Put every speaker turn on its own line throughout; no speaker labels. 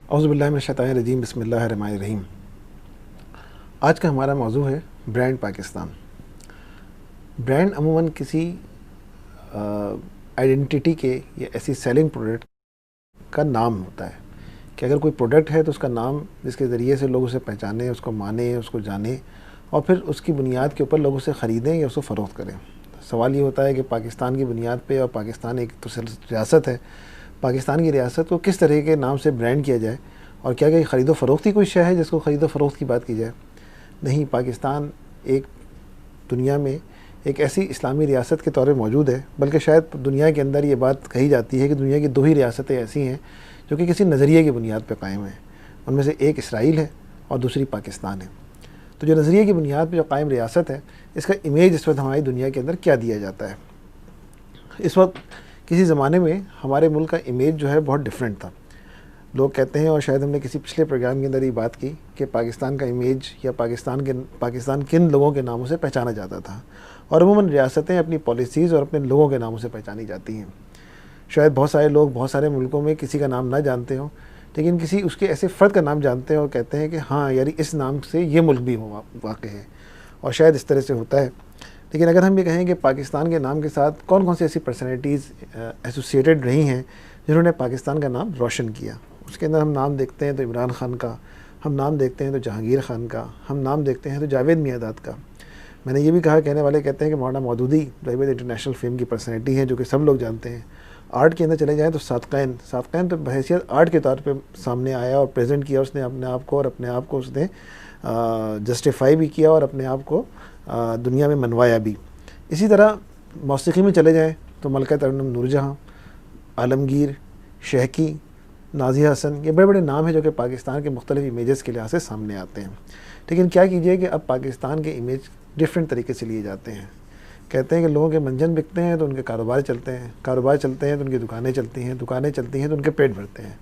औज़ुबिल्लाहिमिनश्शैतानिर्रजीम बिस्मिल्लाहिर्रहमानिर्रहीम। आज का हमारा मौजू है ब्रांड पाकिस्तान। ब्रांड अमूमन किसी आइडेंटिटी के या ऐसी सेलिंग प्रोडक्ट का नाम होता है कि अगर कोई प्रोडक्ट है तो उसका नाम जिसके ज़रिए से लोग उसे पहचानें, उसको माने, उसको जानें और फिर उसकी बुनियाद के ऊपर लोग उसे ख़रीदें या उसको फ़रोख्त करें। सवाल ये होता है कि पाकिस्तान की बुनियाद पे, और पाकिस्तान एक तो रियासत है, पाकिस्तान की रियासत को किस तरह के नाम से ब्रांड किया जाए और क्या क्या ख़रीदो फ़रोख्त की कोई शय है जिसको ख़रीदो फ़रोख्त की बात की जाए। नहीं, पाकिस्तान एक दुनिया में एक ऐसी इस्लामी रियासत के तौर पर मौजूद है, बल्कि शायद दुनिया के अंदर ये बात कही जाती है कि दुनिया की दो ही रियासतें ऐसी हैं जो कि किसी नज़रिए की बुनियाद पर कायम हैं। उनमें से एक इसराइल है और दूसरी पाकिस्तान है। तो जो नज़रिए की बुनियाद पर जो कायम रियासत है, इसका इमेज इस वक्त हमारी दुनिया के अंदर क्या दिया जाता है। इस वक्त किसी ज़माने में हमारे मुल्क का इमेज जो है बहुत डिफरेंट था। लोग कहते हैं, और शायद हमने किसी पिछले प्रोग्राम के अंदर ये बात की, कि पाकिस्तान का इमेज या पाकिस्तान किन लोगों के नामों से पहचाना जाता था, और अमूमन रियासतें अपनी पॉलिसीज़ और अपने लोगों के नामों से पहचानी जाती हैं। शायद बहुत सारे लोग बहुत सारे मुल्कों में किसी का नाम ना जानते हों, लेकिन किसी उसके ऐसे फ़र्द का नाम जानते हैं और कहते हैं कि हाँ यार, इस नाम से ये मुल्क भी वाक़ है, और शायद इस तरह से होता है। लेकिन अगर हम ये कहें कि पाकिस्तान के नाम के साथ कौन कौन सी ऐसी पर्सनैलिटीज़ एसोसिएटेड रही हैं जिन्होंने पाकिस्तान का नाम रोशन किया, उसके अंदर हम नाम देखते हैं तो इमरान ख़ान का, हम नाम देखते हैं तो जहांगीर ख़ान का, हम नाम देखते हैं तो जावेद मियाँदाद का। मैंने ये भी कहा, कहने वाले कहते हैं कि मौलाना मौदूदी जावेद इंटरनेशनल फ़ेम की पर्सनैलिटी है जो कि सब लोग जानते हैं। आर्ट के अंदर चले जाएँ तो सादक़ैन तो बहैसियत आर्ट के तौर पर सामने आया और प्रेजेंट किया उसने अपने आप को, और अपने आप को उसने जस्टिफाई भी किया और अपने आप को दुनिया में मनवाया भी। इसी तरह मौसीक़ी में चले जाएँ तो मलका तरन्नुम नूरजहाँ, आलमगीर, शहकी, नाज़िया हसन, ये बड़े बड़े नाम हैं जो कि पाकिस्तान के मुख्तलिफ़ इमेजेस के लिहाज से सामने आते हैं। लेकिन क्या कीजिए कि अब पाकिस्तान के इमेज डिफरेंट तरीके से लिए जाते हैं। कहते हैं कि लोगों के मंजन बिकते हैं तो उनके कारोबार चलते हैं, कारोबार चलते हैं तो उनकी दुकानें चलती हैं, दुकानें चलती हैं तो उनके पेट भरते हैं।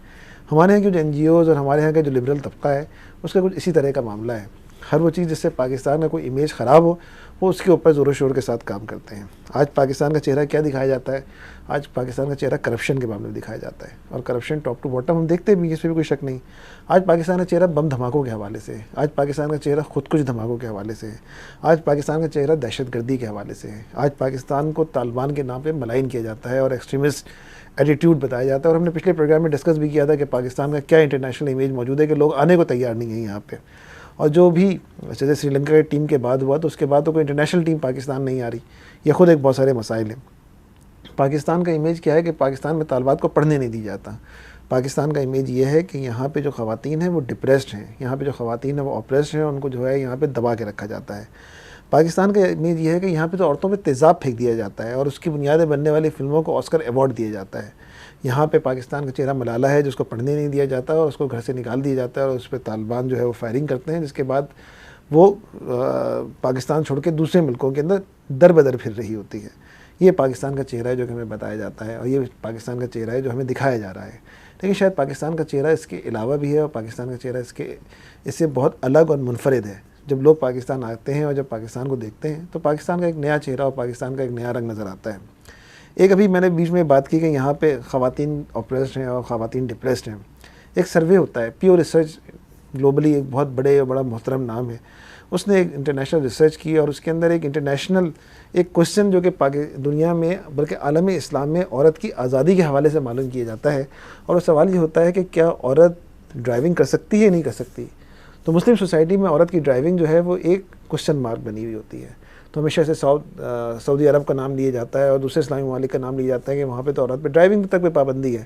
हमारे यहाँ के जो NGOs और हमारे यहाँ का जो लिबरल तबका है, उसका कुछ इसी तरह का मामला है। हर वो चीज़ जिससे पाकिस्तान का कोई इमेज ख़राब हो, वो उसके ऊपर ज़ोर शोर के साथ काम करते हैं। आज पाकिस्तान का चेहरा क्या दिखाया जाता है? आज पाकिस्तान का चेहरा करप्शन के मामले में दिखाया जाता है, और करप्शन टॉप टू बॉटम हम देखते भी, इसमें भी कोई शक नहीं। आज पाकिस्तान का चेहरा बम धमाकों के हवाले से है, आज पाकिस्तान का चेहरा खुदकुश धमाकों के हवाले से है, आज पाकिस्तान का चेहरा दहशतगर्दी के हवाले से है, आज पाकिस्तान को तालिबान के नाम पर मलाइन किया जाता है और एक्सट्रीमिस्ट एटीट्यूड बताया जाता है। और हमने पिछले प्रोग्राम में डिस्कस भी किया था कि पाकिस्तान का क्या इंटरनेशनल इमेज मौजूद है कि लोग आने को तैयार नहीं है यहाँ पे। और जो भी जैसे श्रीलंका की टीम के बाद हुआ, तो उसके बाद तो कोई इंटरनेशनल टीम पाकिस्तान नहीं आ रही। ये ख़ुद एक बहुत सारे मसाइल हैं। पाकिस्तान का इमेज क्या है कि पाकिस्तान में तालिबात को पढ़ने नहीं दी जाता। पाकिस्तान का इमेज ये है कि यहाँ पे जो ख़वातीन हैं वो डिप्रेस्ड हैं, यहाँ पे जो ख़वातीन हैं वो ऑप्रेस्ड हैं, उनको जो है यहाँ पे दबा के रखा जाता है। पाकिस्तान का इमेज ये है कि यहाँ पे तो औरतों पे तेज़ाब फेंक दिया जाता है और उसकी बुनियादें बनने वाली फ़िल्मों को ऑस्कर अवार्ड दिया जाता है। यहाँ पे पाकिस्तान का चेहरा मलाला है जिसको पढ़ने नहीं दिया जाता और उसको घर से निकाल दिया जाता है, और उस पर तालिबान जो है वो फायरिंग करते हैं, जिसके बाद वो पाकिस्तान छोड़ के दूसरे मुल्कों के अंदर दर बदर फिर रही होती है। ये पाकिस्तान का चेहरा है जो कि हमें बताया जाता है, और ये पाकिस्तान का चेहरा है जो हमें दिखाया जा रहा है। लेकिन शायद पाकिस्तान का चेहरा इसके अलावा भी है, और पाकिस्तान का चेहरा इससे बहुत अलग और मुनफरिद है। जब लोग पाकिस्तान आते हैं और जब पाकिस्तान को देखते हैं तो पाकिस्तान का एक नया चेहरा और पाकिस्तान का एक नया रंग नज़र आता है। एक अभी मैंने बीच में बात की कि यहाँ पे ख़वातीन ऑप्रेस्ड हैं और ख़वातीन डिप्रेस्ड हैं। एक सर्वे होता है, प्योर रिसर्च ग्लोबली एक बहुत बड़े और बड़ा मोहतरम नाम है, उसने एक इंटरनेशनल रिसर्च की और उसके अंदर एक इंटरनेशनल एक क्वेश्चन जो कि दुनिया में बल्कि आलम इस्लाम में औरत की आज़ादी के हवाले से मालूम किया जाता है। और वो सवाल ये होता है कि क्या औरत ड्राइविंग कर सकती है, नहीं कर सकती। तो मुस्लिम सोसाइटी में औरत की ड्राइविंग जो है वो एक क्वेश्चन मार्क बनी हुई होती है। तो हमेशा से सऊदी अरब का नाम लिया जाता है और दूसरे इस्लामी ममालिक का नाम लिया जाता है कि वहाँ पे तो औरत पे ड्राइविंग तक पे पाबंदी है।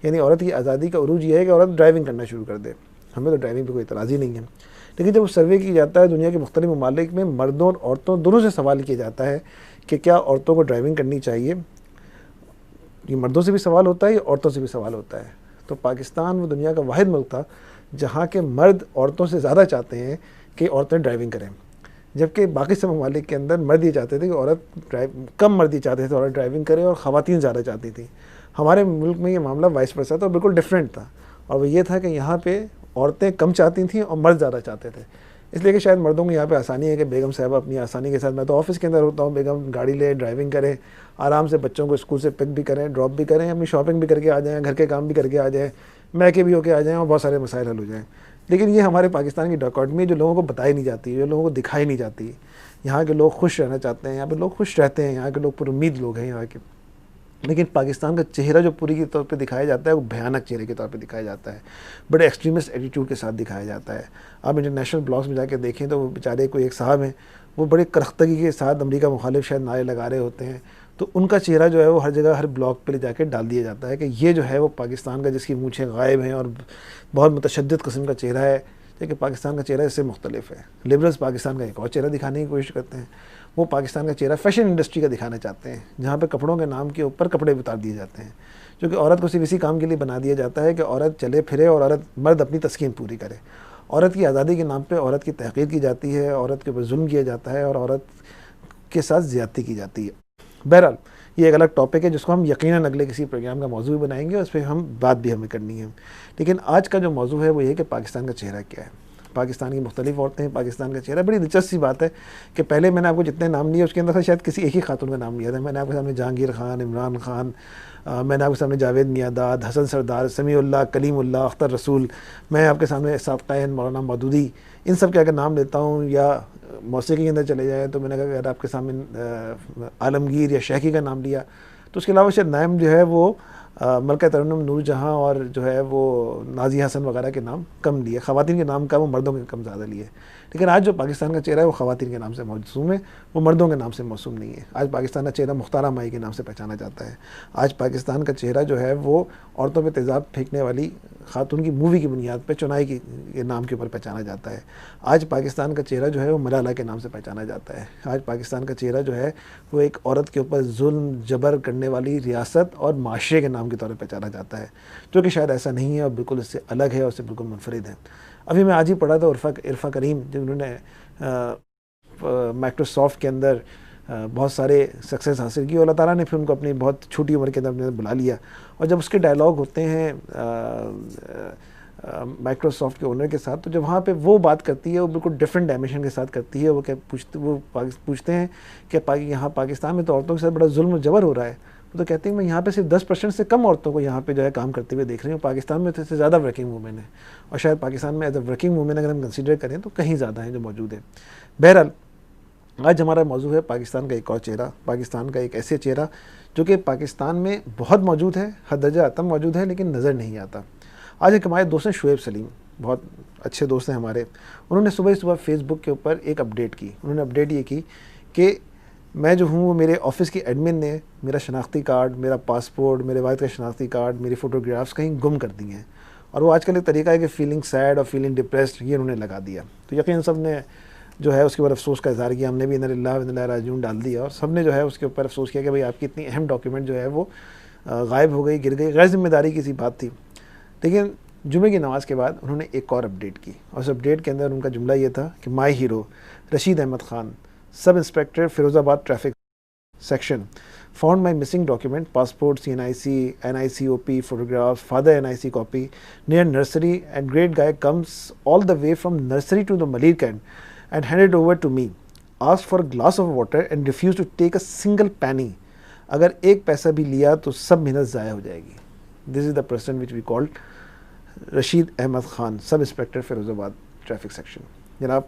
यानी औरत की आज़ादी का उरूज ये है कि औरत ड्राइविंग करना शुरू कर दे। हमें तो ड्राइविंग पे कोई इतराज़ ही नहीं है। लेकिन जब सर्वे किया जाता है दुनिया के मुख्तलिफ ममालिक में, मर्दों और औरतों दोनों से सवाल किया जाता है कि क्या औरतों को ड्राइविंग करनी चाहिए। ये मर्दों से भी सवाल होता है, ये औरतों से भी सवाल होता है। तो पाकिस्तान वो दुनिया का वाहिद मुल्क था जहाँ के मर्द औरतों से ज़्यादा चाहते हैं कि औरतें ड्राइविंग करें, जबकि बाकी सब ममालिक के अंदर मर्द ये चाहते थे कि कम मर्द ये चाहते थे औरत ड्राइविंग करे और ख़वातीन ज़्यादा चाहती थी। हमारे मुल्क में ये मामला वाइस वर्सा था और बिल्कुल डिफरेंट था, और वो ये था कि यहाँ पे औरतें कम चाहती थीं और मर्द ज़्यादा चाहते थे। इसलिए कि शायद मर्दों को यहाँ पे आसानी है कि बेगम साहब अपनी आसानी के साथ, मैं तो ऑफिस के अंदर होता हूँ, बेगम गाड़ी ले ड्राइविंग करें, आराम से बच्चों को स्कूल से पिक भी करें, ड्रॉप भी करें, अपनी शॉपिंग भी करके आ जाएँ, घर के काम भी करके आ जाएँ, मैके भी होके आ जाएँ और बहुत सारे मसाइल हल हो जाएँ। लेकिन ये हमारे पाकिस्तान की डायकॉटमी है जो लोगों को बताई नहीं जाती, जो लोगों को दिखाई नहीं जाती। यहाँ के लोग खुश रहना चाहते हैं, यहाँ पे लोग खुश रहते हैं, यहाँ के लोग पुरुम्मीद लोग हैं यहाँ के। लेकिन पाकिस्तान का चेहरा जो पूरी के तौर पे दिखाया जाता है वो भयानक चेहरे के तौर पे दिखाया जाता है, बड़े एक्सट्रीमिस्ट एटीट्यूड के साथ दिखाया जाता है। आप इंटरनेशनल ब्लॉग्स में जाके देखें तो वो बेचारे कोई एक साहब हैं, वो बड़े करख्तगी के साथ अमेरिका मुखालिफ शायद नारे लगा रहे होते हैं, तो उनका चेहरा जो है वो हर जगह हर ब्लॉग पे ले जाके डाल दिया जाता है कि ये जो है वो पाकिस्तान का जिसकी मूँछें गायब हैं और बहुत मुतशद्दिद किस्म का चेहरा है, लेकिन पाकिस्तान का चेहरा इससे मुख्तलिफ है। लिबरल्स पाकिस्तान का एक और चेहरा दिखाने की कोशिश करते हैं, वो पाकिस्तान का चेहरा फैशन इंडस्ट्री का दिखाना चाहते हैं, जहाँ पे कपड़ों के नाम के ऊपर कपड़े उतार दिए जाते हैं, जो कि औरत को सिर्फ इसी काम के लिए बना दिया जाता है कि औरत चले फिरे और मर्द अपनी तस्कीन पूरी करे। औरत की आज़ादी के नाम पे औरत की तहक़ीर की जाती है, औरत के ऊपर जुल्म किया जाता है और औरत के साथ ज़्यादती की जाती है। बहरहाल ये एक अलग टॉपिक है जिसको हम यकीनन अगले किसी प्रोग्राम का मौजू भी बनाएंगे, उस पर हम बात भी हमें करनी है। लेकिन आज का जो मौजू है वो ये कि पाकिस्तान का चेहरा क्या है, पाकिस्तान की मुख्तलिफ औरतें हैं, पाकिस्तान का चेहरा। बड़ी दिलचस्प सी बात है कि पहले मैंने आपको जितने नाम लिए उसके अंदर से शायद किसी एक ही खातून का नाम लिया था। मैंने आपके सामने जहांगीर खान, इमरान खान, मैंने आपके सामने जावेद मियाँदाद, हसन सरदार, समीउल्लाह, कलीमुल्लाह, अख्तर रसूल, मैं आपके सामने साबक़ाइन मौलाना मौदूदी, इन सब के अगर नाम लेता हूँ, या मौसीकी के अंदर चले जाए तो मैंने अगर आपके सामने आलमगीर या शेखी का नाम लिया, तो उसके अलावा शायद नाम जो है वो मलका तरन्नुम नूर जहाँ और जो है वो नाज़िया हसन वगैरह के नाम कम लिए, ख़वातीन के नाम का वो मर्दों के कम ज़्यादा लिए। लेकिन आज जो पाकिस्तान का चेहरा है वो ख़वातीन के नाम से मौसूम है, वो मर्दों के नाम से मौसूम नहीं है। आज पाकिस्तान का चेहरा मुख्तारा माई के नाम से पहचाना जाता है। आज पाकिस्तान का चेहरा जो है वो औरतों पर तेज़ाब फेंकने वाली खातून की मूवी की बुनियाद पर चुनाई के नाम के ऊपर पहचाना जाता है। आज पाकिस्तान का चेहरा जो है वो मलाला के नाम से पहचाना जाता है। आज पाकिस्तान का चेहरा जो है वो एक औरत के ऊपर जुल्म जबर करने वाली रियासत और माशरे के नाम के तौर पर पहचाना जाता है, जो कि शायद ऐसा नहीं है और बिल्कुल इससे अलग है और इससे बिल्कुल मुनफरिद है। अभी मैं आज ही पढ़ा था इरफा करीम, जिन्होंने माइक्रोसॉफ्ट के अंदर बहुत सारे सक्सेस हासिल की और अल्लाह ताला ने फिर उनको अपनी बहुत छोटी उम्र के अंदर बुला लिया। और जब उसके डायलॉग होते हैं माइक्रोसॉफ्ट के ओनर के साथ, तो जब वहाँ पे वो बात करती है वो बिल्कुल डिफरेंट डायमेंशन के साथ करती है। वो क्या पूछते हैं कि यहाँ पाकिस्तान में तो औरतों के साथ बड़ा जुल्म जबर हो रहा है, तो कहते हैं मैं यहाँ पे सिर्फ 10% से कम औरतों को यहाँ पे जो है काम करते हुए देख रही हूँ। पाकिस्तान में तो इससे ज़्यादा वर्किंग वूमेन है, और शायद पाकिस्तान में एज अ वर्किंग वूमेन अगर हम कंसीडर करें तो कहीं ज़्यादा हैं जो मौजूद है। बहरहाल आज हमारा मौजू है पाकिस्तान का एक और चेहरा, पाकिस्तान का एक ऐसे चेहरा जो कि पाकिस्तान में बहुत मौजूद है, हद दर्जा अतम मौजूद है, लेकिन नज़र नहीं आता। आज एक हमारे दोस्त हैं शुएब सलीम, बहुत अच्छे दोस्त हैं हमारे। उन्होंने सुबह फेसबुक के ऊपर एक अपडेट की। उन्होंने अपडेट ये की कि मैं जो हूँ वो मेरे ऑफिस की एडमिन ने मेरा शनाख्ती कार्ड, मेरा पासपोर्ट, मेरे वालिद का शनाख्ती कार्ड, मेरी फ़ोटोग्राफ्स कहीं गुम कर दी हैं। और वो आजकल एक तरीका है कि फीलिंग सैड और फीलिंग डिप्रेस्ड ये उन्होंने लगा दिया। तो यकीन सब ने जो है उसके ऊपर अफसोस का इज़हार किया। हमने भी इन्ना लिल्लाहि व इन्ना इलैहि राजिऊन डाल दिया और सब ने जो है उसके ऊपर अफसोस किया कि भाई आपकी इतनी अहम डॉक्यूमेंट जो है वो गायब हो गई, गिर गई। गैर ज़िम्मेदारी की सी बात थी। लेकिन जुमे की नमाज़ के बाद उन्होंने एक और अपडेट की, और उस अपडेट के अंदर उनका जुमला ये था कि my hero Rashid Ahmed Khan, sub inspector Firozabad traffic section, found my missing document, passport, CNIC, NICOP, photographs, father NIC copy near nursery, and great guy comes all the way from nursery to the Malir camp and handed over to me, asked for a glass of water and refused to take a single penny. अगर एक पैसा भी लिया तो सब मेहनत ज़ाया हो जाएगी। This is the person which we called Rashid Ahmed Khan, sub inspector Firozabad traffic section. जनाब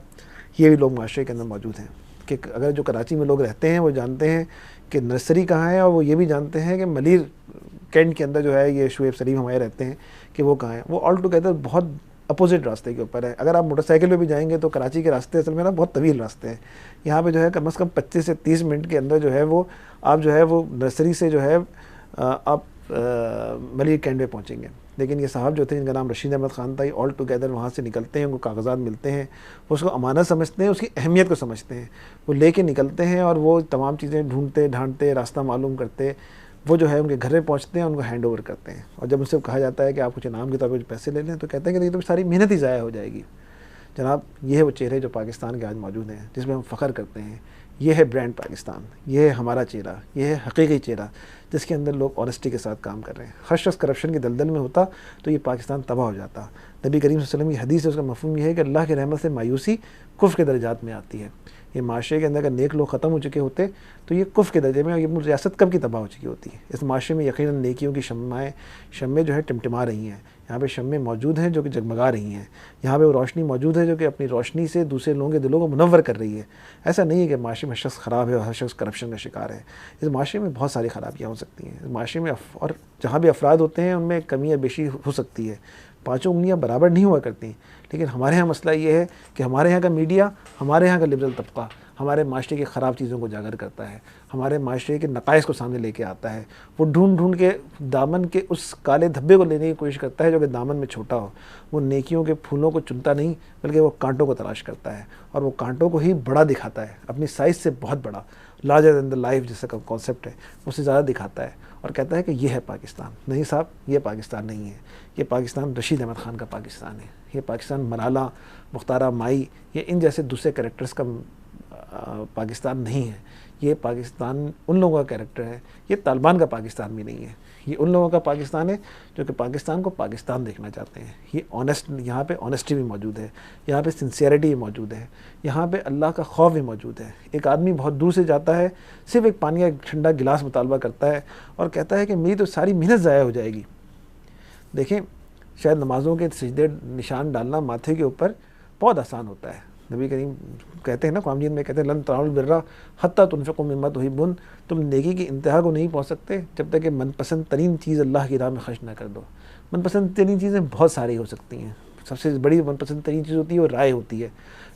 ये भी लोग माशरे के अंदर मौजूद हैं कि अगर जो कराची में लोग रहते हैं वो जानते हैं कि नर्सरी कहाँ है, और वो ये भी जानते हैं कि मलीर कैंट के अंदर जो है ये शुएब सलीम हमारे रहते हैं कि वो कहाँ है। वो ऑल टुगेदर बहुत अपोजिट रास्ते के ऊपर है। अगर आप मोटरसाइकिल पे भी जाएंगे तो कराची के रास्ते असल में ना बहुत तवील रास्ते हैं। यहाँ पे जो है कम से कम 25 से 30 मिनट के अंदर जो है वो आप जो है वो नर्सरी से जो है आप मलीर कैंट पे पहुँचेंगे। लेकिन ये साहब जो थे, इनका नाम रशीद अहमद ख़ान था, ये ऑल टुगेदर वहाँ से निकलते हैं, उनको कागज़ात मिलते हैं, वो उसको अमानत समझते हैं, उसकी अहमियत को समझते हैं, वो लेके निकलते हैं और वो तमाम चीज़ें ढूंढते ढांढते रास्ता मालूम करते वो जो है उनके घर में पहुँचते हैं, उनको हैंड ओवर करते हैं। और जब उनसे कहा जाता है कि आप कुछ इनाम के तौर पर पैसे ले लें, तो कहते हैं कि ये तो सारी मेहनत ही ज़ाया हो जाएगी। जनाब ये है वो चेहरे जो पाकिस्तान के आज मौजूद हैं, जिसमें हम फ़ख्र करते हैं ये है ब्रांड पाकिस्तान, ये है हमारा चेहरा, ये है हकीकी चेहरा जिसके अंदर लोग ऑनेस्टी के साथ काम कर रहे हैं। हर शख्स करप्शन की दलदल में होता तो ये पाकिस्तान तबाह हो जाता। नबी करीम सल्लल्लाहु अलैहि वसल्लम की हदीस है, उसका मफ़हूम ये है कि अल्लाह की रहमत से मायूसी कुफ़्र के दर्जात में आती है। ये माशरे के अंदर अगर नेक लोग ख़त्म हो चुके होते तो ये कुफ़्र के दर्जे में, और ये रियासत कब की तबाह हो चुकी होती है। इस माशरे में यकीनन नेकियों की शम्में जो है टिमटिमा रही हैं। यहाँ पे शम्में मौजूद हैं जो कि जगमगा रही हैं। यहाँ पे वो रोशनी मौजूद है जो कि अपनी रोशनी से दूसरे लोगों के दिलों को मुनव्वर कर रही है। ऐसा नहीं है कि माशरे में शख्स ख़राब है और हर शख्स करप्शन का शिकार है। इस माशरे में बहुत सारी ख़राबियाँ हो सकती हैं। इस माशरे में और जहाँ भी अफराद होते हैं उनमें कमी या बेशी हो सकती है। पाँचों उंगलियाँ बराबर नहीं हुआ करती। लेकिन हमारे यहाँ मसला ये है कि हमारे यहाँ का मीडिया, हमारे यहाँ का लिबरल तबका हमारे माशरे की ख़राब चीज़ों को उजागर करता है, हमारे माशरे के नकाइस को सामने लेके आता है। वो ढूंढ ढूंढ के दामन के उस काले धब्बे को लेने की कोशिश करता है जो कि दामन में छोटा हो। वो नेकियों के फूलों को चुनता नहीं बल्कि वो कांटों को तलाश करता है, और वो कांटों को ही बड़ा दिखाता है, अपनी साइज़ से बहुत बड़ा, लार्जर देन द लाइफ जैसा का कॉन्सेप्ट है, उससे ज़्यादा दिखाता है और कहता है कि ये है पाकिस्तान। नहीं साहब, ये पाकिस्तान नहीं है। ये पाकिस्तान रशीद अहमद ख़ान का पाकिस्तान है। ये पाकिस्तान मलाला, मुख्तारा माई, ये इन जैसे दूसरे कैरेक्टर्स का पाकिस्तान नहीं है। ये पाकिस्तान उन लोगों का कैरेक्टर है। ये तालिबान का पाकिस्तान भी नहीं है। ये उन लोगों का पाकिस्तान है जो कि पाकिस्तान को पाकिस्तान देखना चाहते हैं। ये ऑनेस्ट, यहाँ पे ऑनेस्टी भी मौजूद है, यहाँ पे सिंसियरिटी भी मौजूद है, यहाँ पे अल्लाह का खौफ भी मौजूद है। एक आदमी बहुत दूर से जाता है, सिर्फ एक पानी का ठंडा गिलास मुतालबा करता है और कहता है कि मेरी तो सारी मेहनत ज़ाया हो जाएगी। देखें, शायद नमाज़ों के सिजदे निशान डालना माथे के ऊपर बहुत आसान होता है। नबी करीम कहते हैं ना, कुरान में कहते हैं लन तनालुल बिर्रा हत्ता तुनफ़िक़ू मिम्मा तुहिब्बून, तुम नेकी की इंतहा को नहीं पहुँच सकते जब तक कि मनपसंद तरीन चीज़ अल्लाह की राह में खर्च ना कर दो। मनपसंद तरीन चीज़ें बहुत सारी हो सकती हैं। सबसे बड़ी मनपसंद तरीन चीज़ होती है वो राय होती है।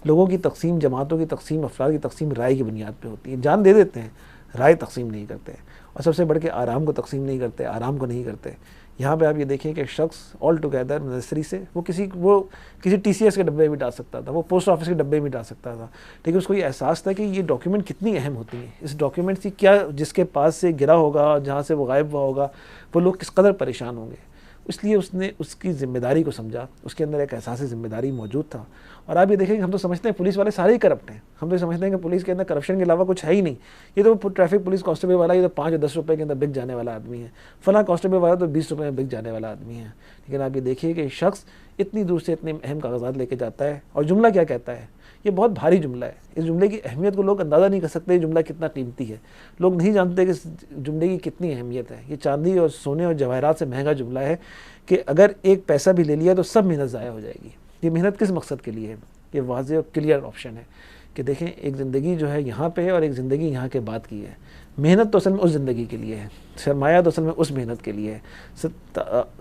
लोगों की तकसीम, जमातों की तकसीम, अफराद की तकसीम राय की बुनियाद पर होती है। जान दे देते हैं, राय तकसीम नहीं करते। और सबसे बढ़ के आराम को तकसीम नहीं करते, आराम को नहीं करते। यहाँ पे आप ये देखिए कि एक शख्स ऑल टुगेदर नर्सरी से वो किसी TCS के डब्बे में डाल सकता था, वो पोस्ट ऑफिस के डब्बे में डाल सकता था, लेकिन उसको ये एहसास था कि ये डॉक्यूमेंट कितनी अहम होती हैं। इस डॉक्यूमेंट की क्या, जिसके पास से गिरा होगा, जहाँ से वो गायब हुआ होगा, वो लोग किस कदर परेशान होंगे। इसलिए उसने उसकी ज़िम्मेदारी को समझा, उसके अंदर एक एहसास ज़िम्मेदारी मौजूद था। और आप ये देखेंगे, हम तो समझते हैं पुलिस वाले सारे ही करप्ट हैं। हम तो समझते हैं कि पुलिस के अंदर करप्शन के अलावा कुछ है ही नहीं। ये तो ट्रैफिक पुलिस कांस्टेबल वाला ये तो 5 या 10 रुपये के अंदर बिक जाने वाला आदमी है, फला कांस्टेबल वाला तो 20 रुपये में बिक जाने वाला आदमी है। लेकिन आप ये देखिए कि शख्स इतनी दूर से इतने अहम कागजात लेके जाता है और जुमला क्या कहता है। ये बहुत भारी जुमला है। इस जुमले की अहमियत को लोग अंदाज़ा नहीं कर सकते। ये जुमला कितना कीमती है, लोग नहीं जानते कि इस जुमले की कितनी अहमियत है। ये चांदी और सोने और जवाहरात से महंगा जुमला है कि अगर एक पैसा भी ले लिया तो सब मेहनत ज़ाया हो जाएगी। ये मेहनत किस मकसद के लिए है? ये वाज़ेह और क्लियर ऑप्शन है कि देखें, एक ज़िंदगी जो है यहाँ पे है और एक ज़िंदगी यहाँ के बाद की है। मेहनत तो असल में उस ज़िंदगी के लिए है, सरमाया तो असल में उस मेहनत के लिए है,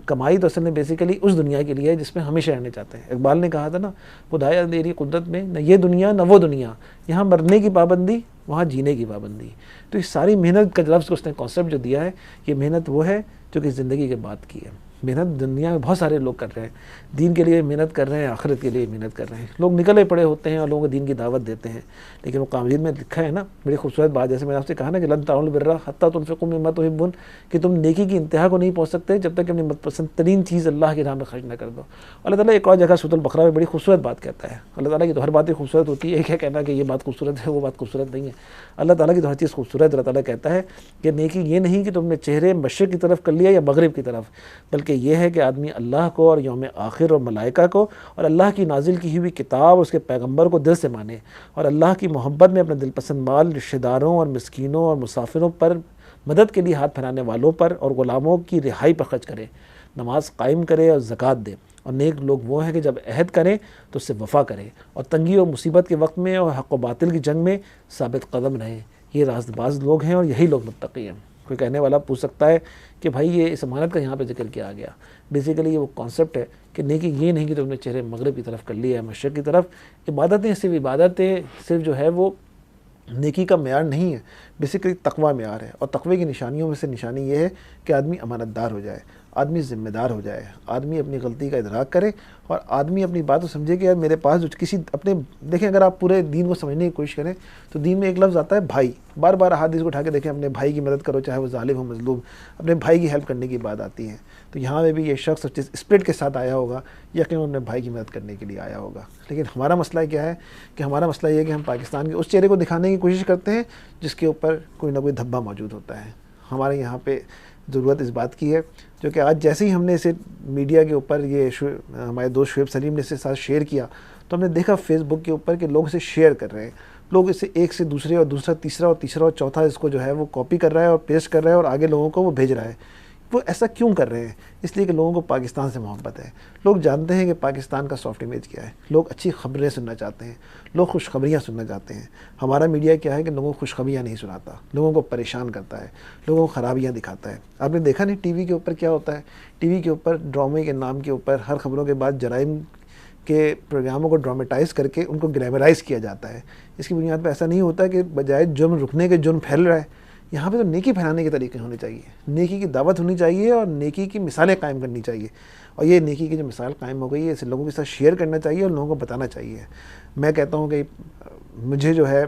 कमाई तो असल में बेसिकली उस दुनिया के लिए है जिसमें हमेशा रहने चाहते हैं। इकबाल ने कहा था ना, खुदाया तेरी कुदरत में न ये दुनिया न वो दुनिया, यहाँ मरने की पाबंदी वहाँ जीने की पाबंदी। तो इस सारी मेहनत का लफ्ज़ को उसने कॉन्सेप्ट जो दिया है, ये मेहनत वो है जो कि ज़िंदगी के बाद की है। मेहनत दुनिया में बहुत सारे लोग कर रहे हैं, दीन के लिए मेहनत कर रहे हैं, आखिरत के लिए मेहनत कर रहे हैं। लोग निकले पड़े होते हैं और लोगों को दीन की दावत देते हैं, लेकिन वो कामजीद में लिखा है ना, बड़ी खूबसूरत बात, जैसे मैंने आपसे कहा ना कि लन तनालुल बिर्रा हत्ता तुनफ़िक़ू मिम्मा तुहिब्बून, कि तुम नेकी की इंतहा को नहीं पहुँच सकते जब तक कि अपनी मनपसंद तरीन चीज़ अल्लाह की राह में खर्च न कर दो। अल्लाह ताला एक और जगह सूरह अल बकरा में बड़ी खूबसूरत बात कहता है। अल्लाह ताला की तो हर बातें खूबसूरत होती है, एक है कहना कि ये बात खूबसूरत है, वो बात खूबसूरत नहीं है। अल्लाह ताला की तो हर चीज़ खूबसूरत है। अल्लाह ताला कहता है कि नेकी ये नहीं कि तुमने चेहरे मशरिक़ की तरफ कर लिया या मगरिब की तरफ, बल्कि यह है कि आदमी अल्लाह को और यौम आखिर और मलाइका को और अल्लाह की नाजिल की हुई किताब और उसके पैगम्बर को दिल से माने, और अल्लाह की मोहब्बत में अपने दिलपसंद माल रिश्तेदारों और मिस्कीनों और मुसाफिरों पर, मदद के लिए हाथ फैलाने वालों पर और ग़ुलामों की रिहाई पर खर्च करे, नमाज कायम करे और ज़कात दे। और नेक लोग वो हैं कि जब अहद करें तो उससे वफ़ा करें और तंगी और मुसीबत के वक्त में और हक़ व बातिल की जंग में साबित कदम रहें। ये रास्तबाज लोग हैं और यही लोग मुत्तक़ी हैं। कोई कहने वाला पूछ सकता है कि भाई ये इस अमानत का यहाँ पे जिक्र किया गया। बेसिकली ये वो कॉन्सेप्ट है कि नेकी ये नहीं कि तुमने चेहरे मगरिब की तरफ कर लिया है, मशरिक़ की तरफ। इबादतें सिर्फ जो है वो नेकी का मेयार नहीं है, बेसिकली तकवा मेयार है। और तकवे की निशानियों में से निशानी ये है कि आदमी अमानतदार हो जाए। आदमी ज़िम्मेदार हो जाए, आदमी अपनी गलती का इदराक करे और आदमी अपनी बात को समझे कि यार मेरे पास जो किसी अपने, देखें अगर आप पूरे दीन को समझने की कोशिश करें तो दीन में एक लफ्ज़ आता है भाई, बार बार हादीस को उठा के देखें, अपने भाई की मदद करो चाहे वो जालिम हो मजलूम, अपने भाई की हेल्प करने की बात आती है। तो यहाँ पे भी ये शख्स स्पिरिट के साथ आया होगा, यकीन अपने भाई की मदद करने के लिए आया होगा। लेकिन हमारा मसला क्या है कि हमारा मसला ये है कि हम पाकिस्तान के उस चेहरे को दिखाने की कोशिश करते हैं जिसके ऊपर कोई ना कोई धब्बा मौजूद होता है। हमारे यहाँ पे ज़रूरत इस बात की है, जो कि आज जैसे ही हमने इसे मीडिया के ऊपर ये हमारे दोस्त शुएब सलीम ने इसके साथ शेयर किया तो हमने देखा फेसबुक के ऊपर कि लोग इसे शेयर कर रहे हैं, लोग इसे एक से दूसरे और दूसरा तीसरा और तीसरा और चौथा इसको जो है वो कॉपी कर रहा है और पेस्ट कर रहा है और आगे लोगों को वो भेज रहा है। वो ऐसा क्यों कर रहे हैं? इसलिए कि लोगों को पाकिस्तान से मोहब्बत है। लोग जानते हैं कि पाकिस्तान का सॉफ्ट इमेज क्या है, लोग अच्छी खबरें सुनना चाहते हैं, लोग खुशखबरियाँ सुनना चाहते हैं। हमारा मीडिया क्या है कि लोगों को खुशखबरियाँ नहीं सुनाता, लोगों को परेशान करता है, लोगों को ख़राबियाँ दिखाता है। आपने देखा नहीं टीवी के ऊपर क्या होता है, टीवी के ऊपर ड्रामे के नाम के ऊपर हर खबरों के बाद जराइम के प्रोग्रामों को ड्रामेटाइज़ करके उनको ग्लैमराइज़ किया जाता है। इसकी बुनियाद पर ऐसा नहीं होता कि बजाय जुर्म रुकने के जुर्म फैल रहा है। यहाँ पे तो नेकी फैलाने के तरीके होने चाहिए, नेकी की दावत होनी चाहिए और नेकी की मिसालें कायम करनी चाहिए। और ये नेकी की जो मिसाल कायम हो गई है इसे लोगों के साथ शेयर करना चाहिए और लोगों को बताना चाहिए। मैं कहता हूँ कि मुझे जो है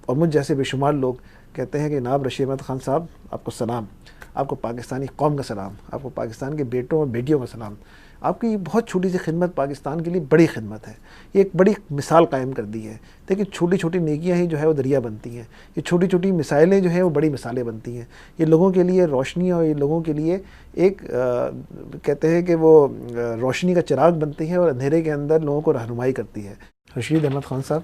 और मुझ जैसे बेशुमार लोग कहते हैं कि जनाब रशीद अहमद खान साहब आपको सलाम, आपको पाकिस्तानी कौम का सलाम, आपको पाकिस्तान के बेटों और बेटियों का सलाम। आपकी ये बहुत छोटी सी खिदमत पाकिस्तान के लिए बड़ी खिदमत है, ये एक बड़ी मिसाल कायम कर दी है। देखिए छोटी छोटी नेकियां ही जो है वो दरिया बनती हैं, ये छोटी छोटी मिसाइलें जो हैं वो बड़ी मिसालें बनती हैं। ये लोगों के लिए रोशनी और ये लोगों के लिए एक कहते हैं कि वो रोशनी का चिराग बनती है और अंधेरे के अंदर लोगों को रहनुमाई करती है। रशीद अहमद खान साहब,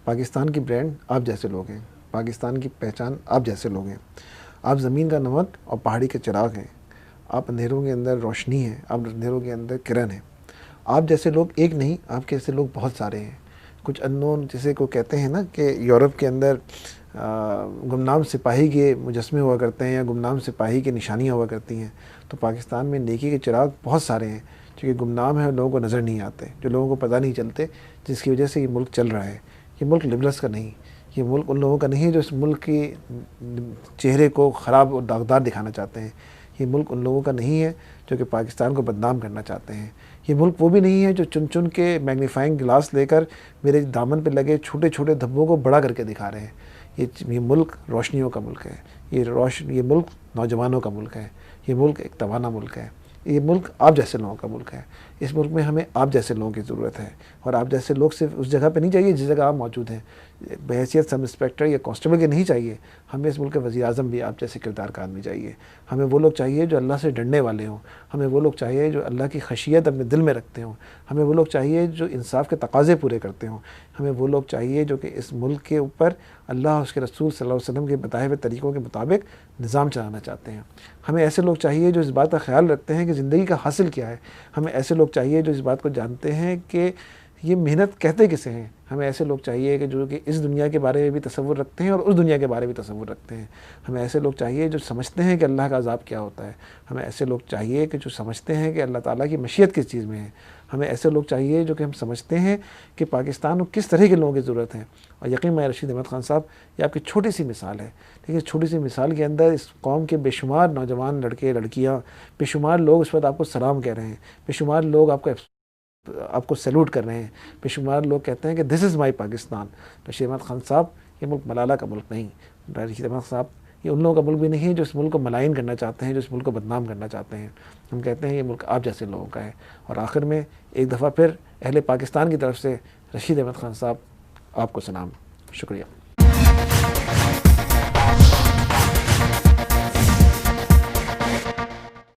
पाकिस्तान की ब्रांड आप जैसे लोग हैं, पाकिस्तान की पहचान आप जैसे लोग हैं। आप ज़मीन का नमक और पहाड़ी के चिराग हैं, आप अंधेरों के अंदर रोशनी हैं, आप अंधेरों के अंदर किरण हैं। आप जैसे लोग एक नहीं, आपके जैसे लोग बहुत सारे हैं। कुछ अननोन जैसे को कहते हैं ना कि यूरोप के अंदर गुमनाम सिपाही के मुजस्मे हुआ करते हैं या गुमनाम सिपाही की निशानियाँ हुआ करती हैं, तो पाकिस्तान में नेकी के चिराग बहुत सारे हैं क्योंकि गुमनाम है, लोगों को नज़र नहीं आते, जो लोगों को पता नहीं चलते, जिसकी वजह से ये मुल्क चल रहा है। ये मुल्क लिबरल्स का नहीं, ये मुल्क उन लोगों का नहीं जो इस मुल्क के चेहरे को ख़राब और दागदार दिखाना चाहते हैं। ये मुल्क उन लोगों का नहीं है जो कि पाकिस्तान को बदनाम करना चाहते हैं। ये मुल्क वो भी नहीं है जो चुन चुन के मैग्नीफाइंग ग्लास लेकर मेरे दामन पे लगे छोटे छोटे धब्बों को बड़ा करके दिखा रहे हैं। ये मुल्क रोशनियों का मुल्क है, ये मुल्क नौजवानों का मुल्क है, ये मुल्क एक तवाना मुल्क है, ये मुल्क आप जैसे लोगों का मुल्क है। इस मुल्क में हमें आप जैसे लोगों की ज़रूरत है और आप जैसे लोग सिर्फ उस जगह पे नहीं चाहिए जिस जगह आप मौजूद हैं, बहैसियत सब इंस्पेक्टर या कांस्टेबल के नहीं चाहिए। हमें इस मुल्क के वज़ीर आज़म भी आप जैसे किरदार का आदमी चाहिए। हमें वो लोग चाहिए जो अल्लाह से डरने वाले हों, हमें वो लोग चाहिए जो अल्लाह की खशियत अपने दिल में रखते हों, हमें वो लोग चाहिए जो इंसाफ के तकाज़े पूरे करते हों, हमें वो लोग चाहिए जो कि इस मुल्क के ऊपर अल्लाह और उसके रसूल सल्लल्लाहु अलैहि वसल्लम के बताए हुए तरीक़ों के मुताबिक निज़ाम चलाना चाहते हैं। हमें ऐसे लोग चाहिए जो इस बात का ख्याल रखते हैं कि ज़िंदगी का हासिल क्या है। हमें ऐसे लोग चाहिए जो इस बात को जानते हैं कि ये मेहनत कहते किसे हैं। हमें ऐसे लोग चाहिए कि जो कि इस दुनिया के बारे में भी तसव्वुर रखते हैं और उस दुनिया के बारे में भी तसव्वुर रखते हैं। हमें ऐसे लोग चाहिए जो समझते हैं कि अल्लाह का अज़ाब क्या होता है। हमें ऐसे लोग चाहिए कि जो समझते हैं कि अल्लाह ताला की मशीयत किस चीज़ में है। हमें ऐसे लोग चाहिए जो कि हम समझते हैं कि पाकिस्तान को किस तरह के लोगों की ज़रूरत है। और यकीन मैं रशीद अहमद खान साहब, ये आपकी छोटी सी मिसाल है, लेकिन छोटी सी मिसाल के अंदर इस कौम के बेशुमार नौजवान लड़के लड़कियाँ, बेशुमार लोग इस वक्त आपको सलाम कह रहे हैं, बेशुमार लोग आपको सैल्यूट कर रहे हैं, बेशुमार लोग कहते हैं कि this is my Pakistan. Rashid Ahmed Khan साहब, ये मुल्क मलाला का मुल्क नहीं, रशीद अहमद साहब ये उन लोगों का मुल्क भी नहीं है जो इस मुल्क को मलाइन करना चाहते हैं, जो इस मुल्क को बदनाम करना चाहते हैं। हम कहते हैं ये मुल्क आप जैसे लोगों का है। और आखिर में एक दफ़ा फिर अहले पाकिस्तान की तरफ से रशीद अहमद खान साहब आपको सलाम, शुक्रिया।